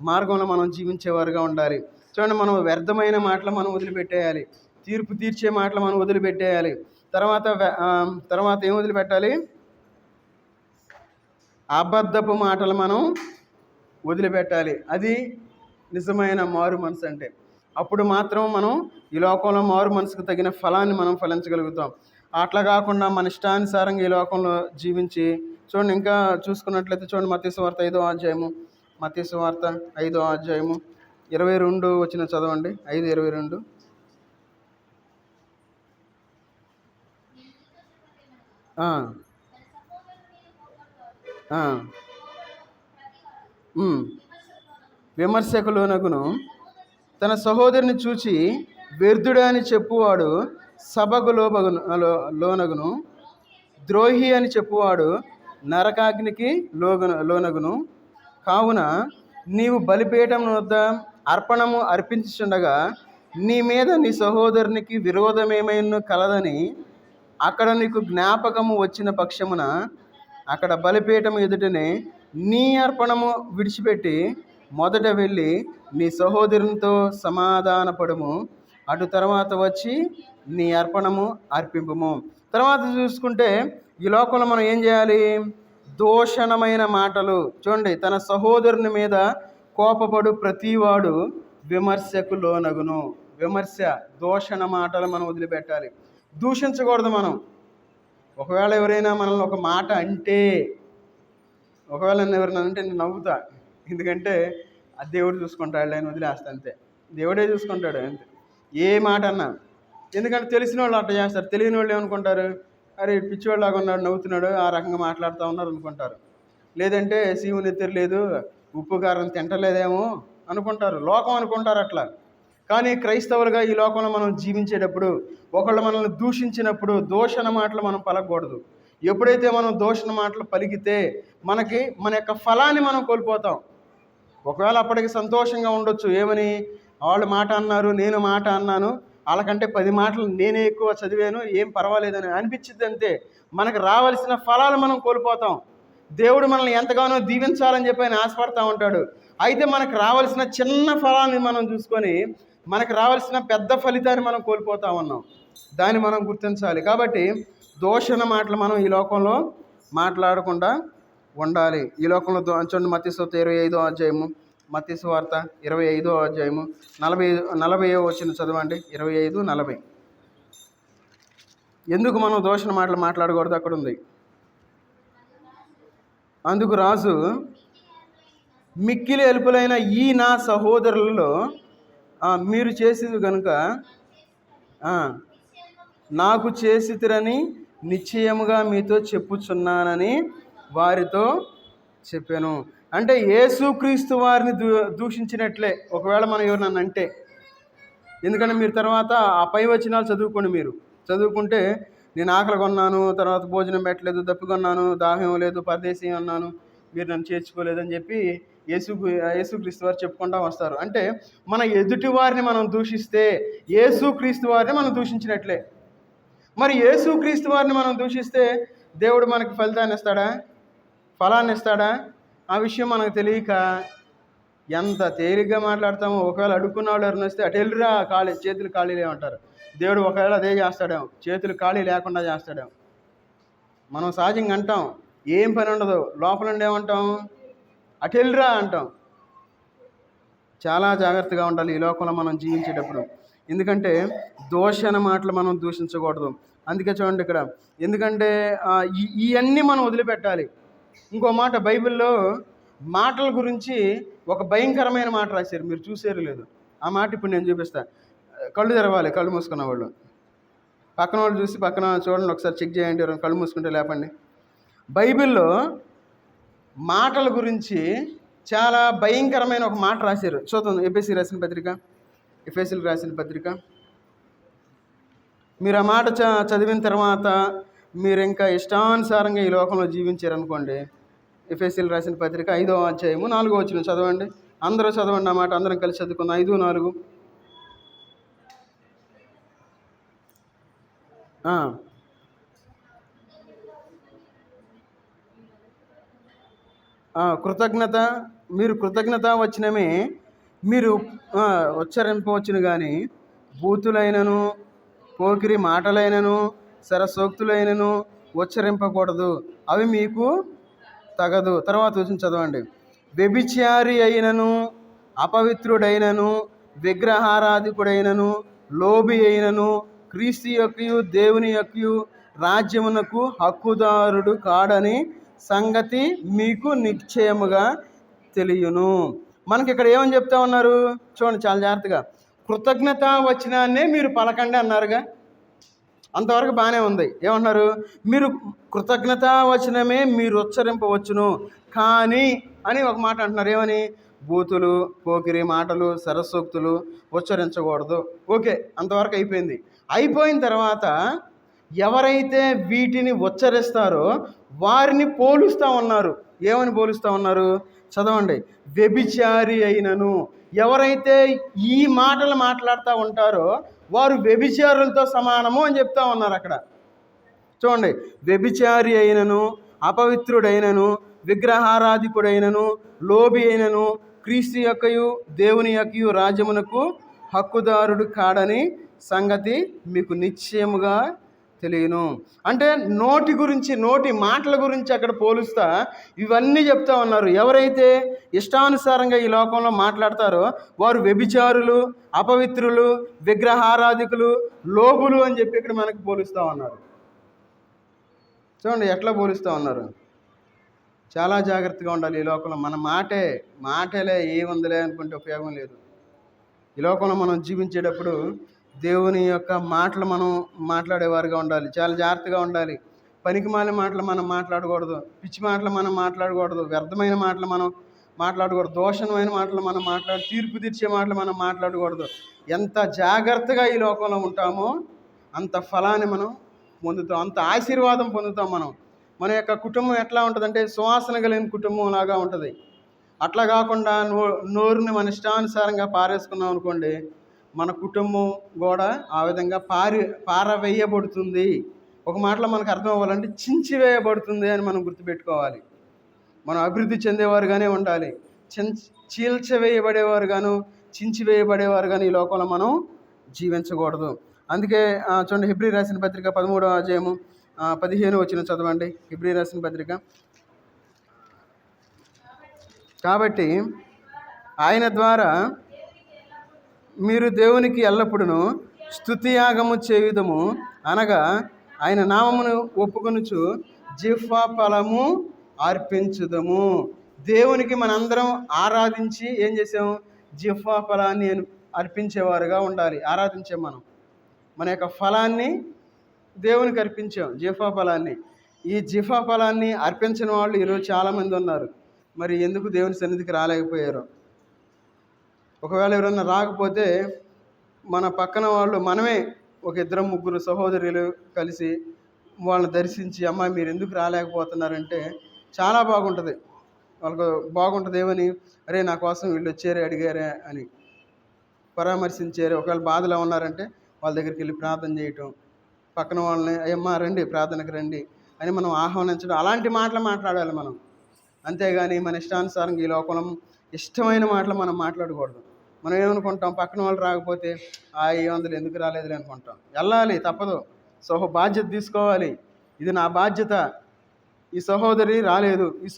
మార్గంలో మనం జీవించేవారుగా ఉండాలి. చూడండి, మనం వ్యర్థమైన మాటలు మనం వదిలిపెట్టేయాలి. తీర్పు తీర్చే మాటలు మనం వదిలిపెట్టేయాలి. తర్వాత ఏం వదిలిపెట్టాలి? అబద్ధపు మాటలు మనం వదిలిపెట్టాలి. అది నిజమైన మారు మనసు అంటే. అప్పుడు మాత్రం మనం ఈ లోకంలో మారు మనసుకు తగిన ఫలాన్ని మనం ఫలించగలుగుతాం. అట్లా కాకుండా మన ఇష్టానుసారంగా ఈ లోకంలో జీవించి చూడండి, ఇంకా చూసుకున్నట్లయితే చూడండి, మత్తయి సువార్త 5వ అధ్యాయము, మత్తయి సువార్త 5వ అధ్యాయము 22 వచనం చదవండి. 5:22. విమర్శకులోనగును తన సహోదరుని చూచి వ్యర్థుడు అని చెప్పువాడు సభకు లోనగును. ద్రోహి అని చెప్పువాడు నరకాగ్నికి లోనగును. కావున నీవు బలిపీఠం వద్ద అర్పణము అర్పించుచుండగా నీ మీద నీ సహోదరునికి విరోధమేమైనా కలదని అక్కడ నీకు జ్ఞాపకము వచ్చిన పక్షమున అక్కడ బలిపీఠం ఎదుటనే నీ అర్పణము విడిచిపెట్టి మొదట వెళ్ళి నీ సహోదరునితో సమాధానపడము. అటు తర్వాత వచ్చి నీ అర్పణము అర్పింపము. తర్వాత చూసుకుంటే ఈ లోకంలో మనం ఏం చేయాలి? దూషణమైన మాటలు. చూడండి, తన సహోదరుని మీద కోపపడు ప్రతివాడు విమర్శకు లోనగును. దూషణ మాటలు మనం వదిలిపెట్టాలి. దూషించకూడదు మనం. ఒకవేళ ఎవరైనా మనల్ని ఒక మాట అంటే, ఒకవేళ ఎవరైనా అంటే నేను నవ్వుతా. ఎందుకంటే ఆ దేవుడు చూసుకుంటాడు, ఆయన వదిలేస్తా అంతే. దేవుడే చూసుకుంటాడు అంతే, ఏ మాట అన్నా. ఎందుకంటే తెలిసిన వాళ్ళు అట్లా చేస్తారు. తెలియని వాళ్ళు ఏమనుకుంటారు? అరే పిచ్చివాళ్ళలాగా ఉన్నాడు, నవ్వుతున్నాడు, ఆ రకంగా మాట్లాడుతూ ఉన్నారు అనుకుంటారు. లేదంటే శివుని ఎత్తిరలేదు, ఉప్పు కారం తింటలేదేమో అనుకుంటారు. లోకం అనుకుంటారు అట్లా. కానీ క్రైస్తవులుగా ఈ లోకంలో మనం జీవించేటప్పుడు ఒకళ్ళు మనల్ని దూషించినప్పుడు దూషణ మాటలు మనం పలకూడదు. ఎప్పుడైతే మనం దూషణ మాటలు పలికితే మన యొక్క ఫలాన్ని మనం కోల్పోతాం. ఒకవేళ అప్పటికి సంతోషంగా ఉండొచ్చు, ఏమని, వాళ్ళు మాట అన్నారు, నేను మాట అన్నాను, వాళ్ళకంటే 10 మాటలు నేనే ఎక్కువ చదివాను, ఏం పర్వాలేదని అనిపించింది. అంతే, మనకు రావాల్సిన ఫలాలు మనం కోల్పోతాం. దేవుడు మనల్ని ఎంతగానో దీవించాలని చెప్పి ఆయన ఆశపడతా ఉంటాడు. అయితే మనకు రావాల్సిన చిన్న ఫలాన్ని మనం చూసుకొని మనకు రావాల్సిన పెద్ద ఫలితాన్ని మనం కోల్పోతా ఉన్నాం. దాన్ని మనం గుర్తించాలి. కాబట్టి దూషణ మాటలు మనం ఈ లోకంలో మాట్లాడకుండా ఉండాలి. ఈ లోకంలో చూడండి, మత్తయి సువార్త 25వ అధ్యాయము, మత్తయి సువార్త 25వ అధ్యాయము 40వ వచనం చదవండి. 25:40. ఎందుకు మనం దూషణ మాటలు మాట్లాడకూడదు అక్కడ ఉంది. అందుకు రాజు, మిక్కిలి ఎలుపులైన ఈ నా సహోదరులలో మీరు చేసేది కనుక నాకు చేసితిరని నిశ్చయముగా మీతో చెప్పుచున్నానని వారితో చెప్పాను. అంటే యేసుక్రీస్తు వారిని దూషించినట్లే ఒకవేళ మనం ఎవరినన్నా అంటే. ఎందుకంటే మీరు తర్వాత ఆ పై వచనాలు చదువుకోండి. మీరు చదువుకుంటే, నేను ఆకలిగా ఉన్నాను, తర్వాత భోజనం పెట్టలేదు, దప్పికొన్నాను, దాహం లేదు, పరదేశీ ఉన్నాను, మీరు నన్ను చేర్చుకోలేదని చెప్పి యేసుక్రీస్తు వారు చెప్పుకుంటూ వస్తారు. అంటే మన ఎదుటి వారిని మనం దూషిస్తే యేసుక్రీస్తు వారిని మనం దూషించినట్లే. మరి యేసుక్రీస్తు వారిని మనం దూషిస్తే దేవుడు మనకి ఫలితాన్ని ఇస్తాడా, ఫలాన్ని ఇస్తాడా? ఆ విషయం మనకు తెలియక ఎంత తేలిగ్గా మాట్లాడతామో. ఒకవేళ అడుక్కున్న వాళ్ళు ఎవరిని వస్తే అటు వెళ్ళిరా, చేతులు ఖాళీ లేవంటారు. దేవుడు ఒకవేళ అదే చేస్తాడేమో, చేతులు ఖాళీ లేకుండా చేస్తాడేమో. మనం సహజంగా అంటాం, ఏం పని ఉండదు, లోపల ఉండేమంటాం, అటు వెళ్ళిరా అంటాం. చాలా జాగ్రత్తగా ఉండాలి ఈ లోకంలో మనం జీవించేటప్పుడు. ఎందుకంటే దూషణ మాటలు మనం దూషించకూడదు. అందుకే చూడండి ఇక్కడ, ఎందుకంటే ఇవన్నీ మనం వదిలిపెట్టాలి. ఇంకో మాట, బైబిల్లో మాటల గురించి ఒక భయంకరమైన మాట రాశారు, మీరు చూసారు లేదు. ఆ మాట ఇప్పుడు నేను చూపిస్తాను. కళ్ళు తెరవాలి, కళ్ళు మూసుకున్న వాళ్ళు. పక్కన వాళ్ళు చూసి పక్కన చూడండి, ఒకసారి చెక్ చేయండి, కళ్ళు మూసుకుంటే లేపండి. బైబిల్లో మాటల గురించి చాలా భయంకరమైన ఒక మాట రాశారు. చూద్దాం. ఎఫెసీయులకు రాసిన పత్రిక. మీరు ఆ మాట చదివిన తర్వాత మీరు ఇంకా ఇష్టానుసారంగా ఈ లోకంలో జీవించారనుకోండి, ఎఫెసీయులకు రాసిన పత్రిక 5వ అధ్యాయము 4వ వచనం చదవండి. అందరూ చదవండి ఆ మాట, అందరం కలిసి చదువుకుందాం. 5:4. కృతజ్ఞత వచనమే మీరు ఉచ్చరింపవచ్చును కానీ బూతులైనను పోకిరి మాటలైనను సరసోక్తులైనను ఉచ్చరింపకూడదు, అవి మీకు తగదు. తర్వాత వచ్చిన చదవండి. వ్యభిచారి అయినను అపవిత్రుడైనను విగ్రహారాధికుడైనను లోబి అయినను క్రీస్తు యొక్కయు దేవుని యొక్కయు రాజ్యమునకు హక్కుదారుడు కాడని సంగతి మీకు నిశ్చయముగా తెలియను. మనకి ఇక్కడ ఏమని చెప్తా ఉన్నారు చూడండి చాలా జాగ్రత్తగా. కృతజ్ఞత వచనాన్నే మీరు పలకండి అన్నారుగా, అంతవరకు బాగానే ఉంది. ఏమన్నారు? మీరు కృతజ్ఞత వచనమే మీరు ఉచ్చరింపవచ్చును కానీ అని ఒక మాట అంటున్నారు. ఏమని? బూతులు పోకిరి మాటలు సరస్సోక్తులు ఉచ్చరించకూడదు. ఓకే, అంతవరకు అయిపోయింది. అయిపోయిన తర్వాత ఎవరైతే వీటిని ఉచ్చరిస్తారో వారిని పోలుస్తూ ఉన్నారు. ఏమని పోలుస్తూ ఉన్నారు? చదవండి. వ్యభిచారి అయినను, ఎవరైతే ఈ మాటలు మాట్లాడుతూ ఉంటారో వారు వ్యభిచారులతో సమానము అని చెప్తా ఉన్నారు అక్కడ. చూడండి. వ్యభిచారి అయినను అపవిత్రుడైనను విగ్రహారాధికుడైనను లోబి అయినను క్రీస్తు యొక్కయు దేవుని యొక్కయు రాజ్యమునకు హక్కుదారుడు కాడని సంగతి మీకు నిశ్చయముగా తెలియను. అంటే నోటి మాటల గురించి అక్కడ పోలుస్తా ఇవన్నీ చెప్తా ఉన్నారు. ఎవరైతే ఇష్టానుసారంగా ఈ లోకంలో మాట్లాడతారో వారు వ్యభిచారులు, అపవిత్రులు, విగ్రహారాధికులు, లోబులు అని చెప్పి ఇక్కడ మనకు పోలుస్తూ ఉన్నారు. చూడండి ఎట్లా పోలుస్తూ ఉన్నారు. చాలా జాగ్రత్తగా ఉండాలి ఈ లోకంలో. మన మాటలే ఏముందిలే అనుకుంటే ఉపయోగం లేదు. ఈ లోకంలో మనం జీవించేటప్పుడు దేవుని యొక్క మాటలు మనం మాట్లాడేవారుగా ఉండాలి. చాలా జాగ్రత్తగా ఉండాలి. పనికిమాలిన మాటలు మనం మాట్లాడకూడదు, పిచ్చి మాటలు మనం మాట్లాడకూడదు, వ్యర్థమైన మాటలు మనం మాట్లాడకూడదు. దోషమైన మాటలు మనం తీర్పు తీర్చే మాటలు మనం మాట్లాడకూడదు. ఎంత జాగ్రత్తగా ఈ లోకంలో ఉంటామో అంత ఫలాన్ని మనం పొందుతాం, అంత ఆశీర్వాదం పొందుతాం మనం. మన యొక్క కుటుంబం ఎట్లా ఉంటుందంటే సువాసన కలిగిన కుటుంబం లాగా ఉంటుంది. అట్లా కాకుండా నోరుని మన ఇష్టానుసారంగా పారేసుకున్నాం అనుకోండి, మన కుటుంబం కూడా ఆ విధంగా పారవేయబడుతుంది. ఒక మాటలో మనకు అర్థం అవ్వాలంటే చించివేయబడుతుంది అని మనం గుర్తుపెట్టుకోవాలి. మనం అభివృద్ధి చెందేవారుగానే ఉండాలి. చీల్చవేయబడేవారుగాను చించివేయబడేవారుగాను ఈ లోకంలో మనం జీవించకూడదు. అందుకే చూడండి, హెబ్రీ రాసిన పత్రిక 13వ అధ్యాయము 15 వచనం చదవండి. హెబ్రీ రాసిన పత్రిక. కాబట్టి ఆయన ద్వారా మీరు దేవునికి ఎల్లప్పుడూ స్తుతియాగము చేయుదము, అనగా ఆయన నామమును ఒప్పుకొనుచు జిహ్వా ఫలము అర్పించుదము. దేవునికి మనందరం ఆరాధించి ఏం చేసాము? జిహ్వా ఫలాన్ని అర్పించేవారుగా ఉండాలి. ఆరాధించాం మనం, మన యొక్క ఫలాన్ని దేవునికి అర్పించాం, జిహ్వా ఫలాన్ని. ఈ జిహ్వా ఫలాన్ని అర్పించిన వాళ్ళు ఈరోజు చాలామంది ఉన్నారు. మరి ఎందుకు దేవుని సన్నిధికి రాలేకపోయారు? ఒకవేళ ఎవరైనా రాకపోతే మన పక్కన వాళ్ళు, మనమే ఒక 2-3 సహోదరులు కలిసి వాళ్ళని దర్శించి, అమ్మ మీరు ఎందుకు రాలేకపోతున్నారంటే చాలా బాగుంటుంది. వాళ్ళకు బాగుంటుంది. ఏమని, అరే నా కోసం వీళ్ళు వచ్చారే, అడిగారే అని పరామర్శించారు. ఒకవేళ బాధలో ఉన్నారంటే వాళ్ళ దగ్గరికి వెళ్ళి ప్రార్థన చేయటం, పక్కన వాళ్ళని అయ్యమ్మ రండి ప్రార్థనకు రండి అని మనం ఆహ్వానించడం, అలాంటి మాటలు మాట్లాడాలి మనం. అంతేగాని మన ఇష్టానుసారంగా ఈ లోకంలో ఇష్టమైన మాటలు మనం మాట్లాడకూడదు. మనం ఏమనుకుంటాం, పక్కన వాళ్ళు రాకపోతే ఈ వందలు ఎందుకు రాలేదులే అనుకుంటాం. వెళ్ళాలి, తప్పదు. బాధ్యత తీసుకోవాలి. ఇది నా బాధ్యత. ఈ సహోదరి రాలేదు, ఈ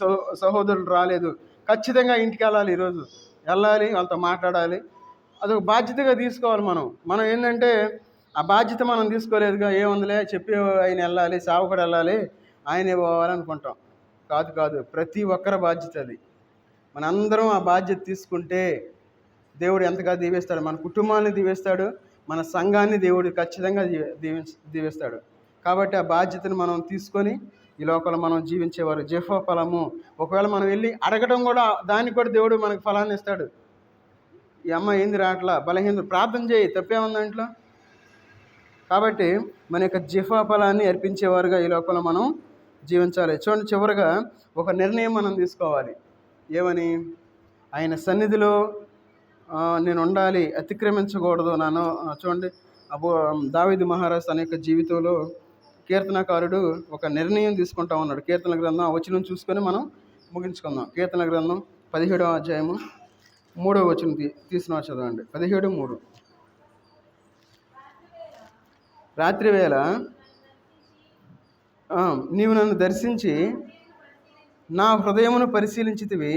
సహోదరులు రాలేదు, ఖచ్చితంగా ఇంటికి వెళ్ళాలి. ఈరోజు వెళ్ళాలి, వాళ్ళతో మాట్లాడాలి. అదొక బాధ్యతగా తీసుకోవాలి. మనం ఏంటంటే ఆ బాధ్యత మనం తీసుకోలేదుగా, ఏముందిలే చెప్పి ఆయన వెళ్ళాలి, సావుకుడు వెళ్ళాలి, ఆయనే పోవాలనుకుంటాం. కాదు, ప్రతి ఒక్కరి బాధ్యత అది. మనందరం ఆ బాధ్యత తీసుకుంటే దేవుడు ఎంతగా దీవిస్తాడు. మన కుటుంబాన్ని దీవిస్తాడు, మన సంఘాన్ని దేవుడు ఖచ్చితంగా దీవిస్తాడు. కాబట్టి ఆ బాధ్యతను మనం తీసుకొని ఈ లోకంలో మనం జీవించేవారు. జిహ్వా ఫలము. ఒకవేళ మనం వెళ్ళి అడగడం కూడా, దానికి కూడా దేవుడు మనకు ఫలాన్ని ఇస్తాడు. ఈ అమ్మ ఏంది రాట్లా, బలహీన, ప్రార్థన చేయి, తప్పేముంది దాంట్లో. కాబట్టి మన యొక్క జిహ్వా ఫలాన్ని అర్పించేవారుగా ఈ లోకంలో మనం జీవించాలి. చూడండి, చివరిగా ఒక నిర్ణయం మనం తీసుకోవాలి. ఏమని? ఆయన సన్నిధిలో నేను ఉండాలి, అతిక్రమించకూడదు. చూడండి, దావీదు మహారాజు తన యొక్క జీవితంలో కీర్తనకారుడు ఒక నిర్ణయం తీసుకుంటా ఉన్నాడు. కీర్తన గ్రంథం ఆ వచనం చూసుకొని మనం ముగించుకుందాం. కీర్తన గ్రంథం 17వ అధ్యాయము 3వ వచనం తీసిన చదవండి. 17:3. రాత్రివేళ నీవు నన్ను దర్శించి నా హృదయమును పరిశీలించితివి,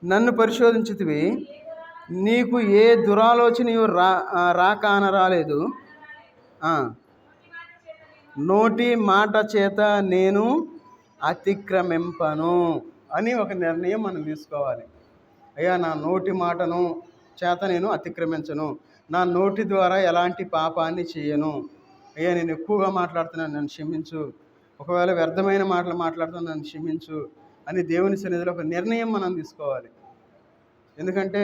నన్ను పరిశోధించితివి. నీకు ఏ దురాలోచనయు రాలేదు. నోటి మాట చేత నేను అతిక్రమింపను అని ఒక నిర్ణయం మనం తీసుకోవాలి. అయ్యా, నా నోటి మాటను చేత నేను అతిక్రమించను, నా నోటి ద్వారా ఎలాంటి పాపాన్ని చేయను. అయ్యా, నేను ఎక్కువగా మాట్లాడుతున్నాను, నన్ను క్షమించు. ఒకవేళ వ్యర్థమైన మాటలు మాట్లాడుతున్నాను, నన్ను క్షమించు అని దేవుని సన్నిధిలో ఒక నిర్ణయం మనం తీసుకోవాలి. ఎందుకంటే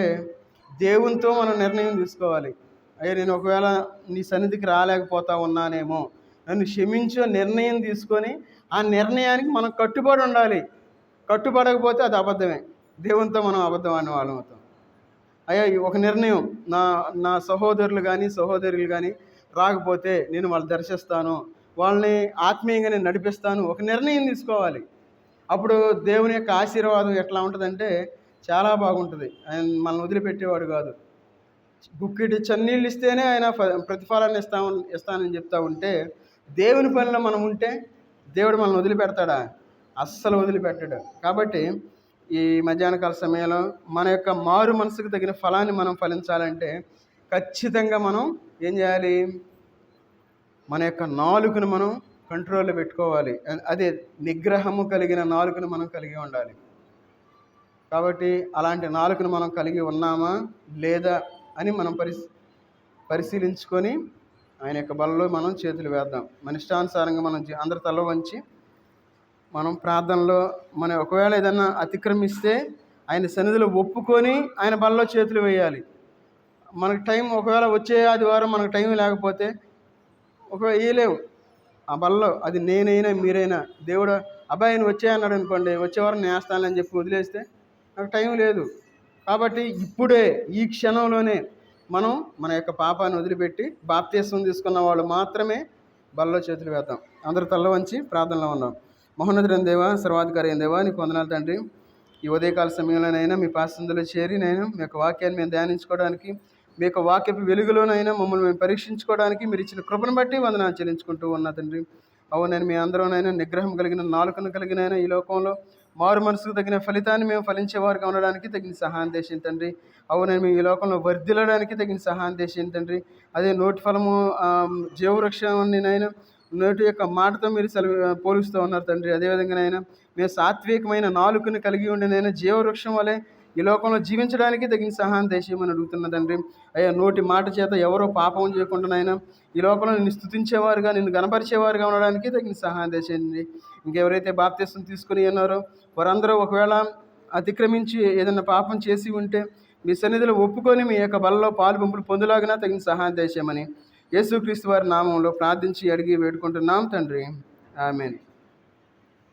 దేవునితో మనం నిర్ణయం తీసుకోవాలి. అయ్యా, నేను ఒకవేళ నీ సన్నిధికి రాలేకపోతా ఉన్నానేమో, నన్ను క్షమించు నిర్ణయం తీసుకొని ఆ నిర్ణయానికి మనం కట్టుబడి ఉండాలి. కట్టుబడకపోతే అది అబద్ధమే. దేవునితో మనం అబద్ధం అనే వాళ్ళం అవుతాం. అయ్యా, ఒక నిర్ణయం, నా సహోదరులు కానీ సహోదరులు కానీ రాకపోతే నేను వాళ్ళు దర్శిస్తాను, వాళ్ళని ఆత్మీయంగా నేను నడిపిస్తాను, ఒక నిర్ణయం తీసుకోవాలి. అప్పుడు దేవుని యొక్క ఆశీర్వాదం ఎట్లా ఉంటుందంటే చాలా బాగుంటుంది. ఆయన మనల్ని వదిలిపెట్టేవాడు కాదు. గుక్కిటి చన్నీళ్ళు ఇస్తేనే ఆయన ప్రతిఫలాన్ని ఇస్తానని చెప్తా ఉంటే, దేవుని పనిలో మనం ఉంటే దేవుడు మనల్ని వదిలిపెడతాడా? అస్సలు వదిలిపెట్టాడు. కాబట్టి ఈ మధ్యాహ్నకాల సమయంలో మన యొక్క మారు మనసుకు తగిన ఫలాన్ని మనం ఫలించాలంటే ఖచ్చితంగా మనం ఏం చేయాలి? మన యొక్క నాలుకను మనం కంట్రోల్లో పెట్టుకోవాలి. అదే నిగ్రహము కలిగిన నాలుకను మనం కలిగి ఉండాలి. కాబట్టి అలాంటి నాలుకను మనం కలిగి ఉన్నామా లేదా అని మనం పరిశీలించుకొని ఆయన యొక్క బలలో మనం చేతులు వేద్దాం. మన ఇష్టానుసారంగా మనం అందరి తల వంచి మనం ప్రార్థనలో ఒకవేళ ఏదన్నా అతిక్రమిస్తే ఆయన సన్నిధిలో ఒప్పుకొని ఆయన బలలో చేతులు వేయాలి. మనకు టైం ఒకవేళ వచ్చే ఆదివారం మనకు టైం లేకపోతే ఒకవేళ వేయలేము ఆ బలలో. అది నేనైనా మీరైనా దేవుడు అబ్బాయి నువ్వు వచ్చే అన్నాడు అనుకోండి, వచ్చేవారం నేను వేస్తానని చెప్పి వదిలేస్తే నాకు టైం లేదు. కాబట్టి ఇప్పుడే ఈ క్షణంలోనే మనం మన యొక్క పాపాన్ని వదిలిపెట్టి బాప్తీసం తీసుకున్న వాళ్ళు మాత్రమే బలలో చేతులు వేద్దాం. అందరూ తల్ల వంచి ప్రార్థనలో ఉన్నాం. మహోన్నతుడైన దేవా, సర్వాధికారి అయిన దేవా, నీకు వందనాలు తండ్రి. ఈ ఉదయకాల సమయంలోనైనా మీ పాసందులో చేరి నేను మీ యొక్క వాక్యాన్ని మేము ధ్యానించుకోవడానికి, మీ యొక్క వాక్యపు వెలుగులోనైనా మమ్మల్ని మేము పరీక్షించుకోవడానికి మీరు ఇచ్చిన కృపను బట్టి వందనాలు చెల్లించుకుంటూ ఉన్నా తండ్రి. అవునని మీ అందరూనైనా నిగ్రహం కలిగిన నాలుకను కలిగిన ఈ లోకంలో మారు మనసుకు తగిన ఫలితాన్ని మేము ఫలించేవారుగా ఉండడానికి తగిన సహాయం దేశం తండ్రి. అవునని మేము ఈ లోకంలో వర్ధిల్లడానికి తగిన సహాయం దేశం తండ్రి. అదే నోటి ఫలము జీవవృక్షాన్నినైనా నోటి యొక్క మాటతో మీరు పోలుస్తూ ఉన్నారు తండ్రి. అదేవిధంగానైనా మేము సాత్వికమైన నాలుకను కలిగి ఉండినైనా జీవవృక్షం వలె ఈ లోకంలో జీవించడానికి తగిన సహాయం దేశమని అడుగుతున్న తండ్రి. అయ్యా నోటి మాట చేత ఎవరో పాపం చేయకుండానైనా ఈ లోకంలో నిన్ను స్తుతించేవారుగా, నిన్ను గణపరిచేవారుగా ఉండడానికి తగిన సహాయం దేశండి. ఇంకెవరైతే బాప్తీసం తీసుకుని ఉన్నారో వారందరూ ఒకవేళ అతిక్రమించి ఏదైనా పాపం చేసి ఉంటే మీ సన్నిధిలో ఒప్పుకొని మీ యొక్క బలలో పాలు పంపులు పొందులాగినా తగిన సహాయం దేశమని యేసుక్రీస్తు వారి నామంలో ప్రార్థించి అడిగి వేడుకుంటున్నాం తండ్రి. ఆమేన్.